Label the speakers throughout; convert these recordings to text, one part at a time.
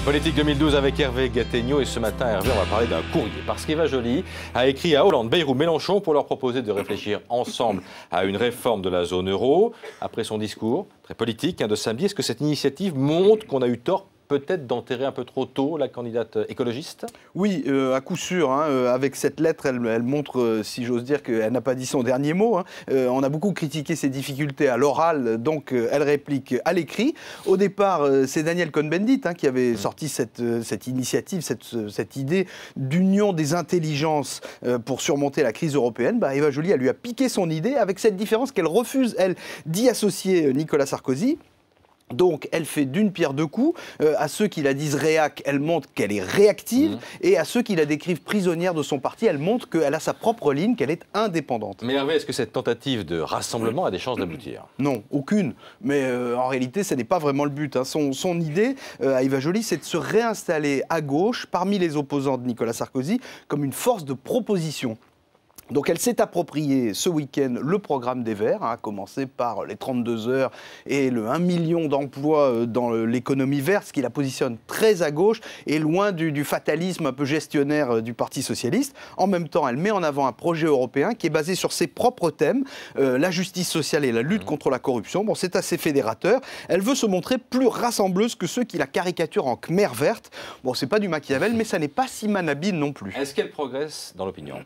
Speaker 1: Politique 2012 avec Hervé Gattegno et ce matin, Hervé, on va parler d'un courrier. Parce qu'Eva Joly a écrit à Hollande, Bayrou, Mélenchon pour leur proposer de réfléchir ensemble à une réforme de la zone euro. Après son discours très politique de samedi, est-ce que cette initiative montre qu'on a eu tort peut-être d'enterrer un peu trop tôt la candidate écologiste?
Speaker 2: Oui, à coup sûr. Avec cette lettre, elle montre, si j'ose dire, qu'elle n'a pas dit son dernier mot. On a beaucoup critiqué ses difficultés à l'oral, donc elle réplique à l'écrit. Au départ, c'est Daniel Cohn-Bendit qui avait sorti cette initiative, cette idée d'union des intelligences pour surmonter la crise européenne. Eva Joly, elle lui a piqué son idée avec cette différence qu'elle refuse, elle, d'y associer Nicolas Sarkozy. Donc, elle fait d'une pierre deux coups. À ceux qui la disent réac, elle montre qu'elle est réactive. Et à ceux qui la décrivent prisonnière de son parti, elle montre qu'elle a sa propre ligne, qu'elle est indépendante.
Speaker 1: Mais Hervé, est-ce que cette tentative de rassemblement a des chances d'aboutir?
Speaker 2: Non, aucune. Mais en réalité, ce n'est pas vraiment le but. Son idée, à Eva Joly, c'est de se réinstaller à gauche, parmi les opposants de Nicolas Sarkozy, comme une force de proposition. Donc elle s'est approprié ce week-end le programme des Verts, à commencer par les 32 heures et le 1 million d'emplois dans l'économie verte, ce qui la positionne très à gauche et loin du fatalisme un peu gestionnaire du Parti socialiste. En même temps, elle met en avant un projet européen qui est basé sur ses propres thèmes, la justice sociale et la lutte contre la corruption. Bon, c'est assez fédérateur. Elle veut se montrer plus rassembleuse que ceux qui la caricaturent en Khmer verte. Bon, c'est pas du Machiavel, mais ça n'est pas si manabile non plus.
Speaker 1: Est-ce qu'elle progresse dans l'opinion?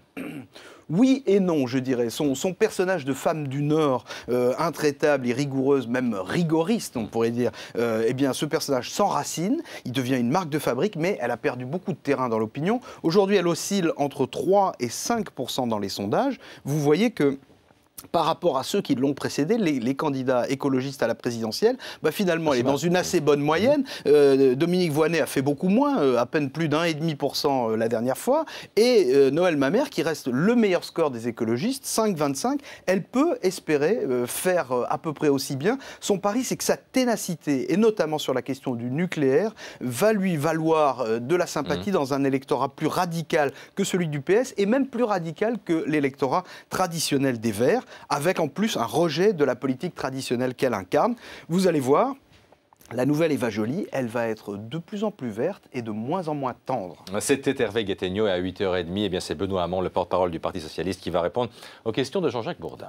Speaker 2: Oui et non, je dirais. Son personnage de femme du Nord, intraitable et rigoureuse, même rigoriste, on pourrait dire, eh bien, ce personnage s'enracine, il devient une marque de fabrique, mais elle a perdu beaucoup de terrain dans l'opinion. Aujourd'hui, elle oscille entre 3 et 5% dans les sondages. Vous voyez que par rapport à ceux qui l'ont précédé, les candidats écologistes à la présidentielle, finalement, elle est dans une assez bonne moyenne. Dominique Voynet a fait beaucoup moins, à peine plus d'1,5% la dernière fois. Et Noëlle Mamère, qui reste le meilleur score des écologistes, 5,25, elle peut espérer faire à peu près aussi bien. Son pari, c'est que sa ténacité, et notamment sur la question du nucléaire, va lui valoir de la sympathie dans un électorat plus radical que celui du PS, et même plus radical que l'électorat traditionnel des Verts, avec en plus un rejet de la politique traditionnelle qu'elle incarne. Vous allez voir, la nouvelle Eva Joly, elle va être de plus en plus verte et de moins en moins tendre.
Speaker 1: C'était Hervé Gattegno et à 8h30, c'est Benoît Hamon, le porte-parole du Parti socialiste, qui va répondre aux questions de Jean-Jacques Bourdin.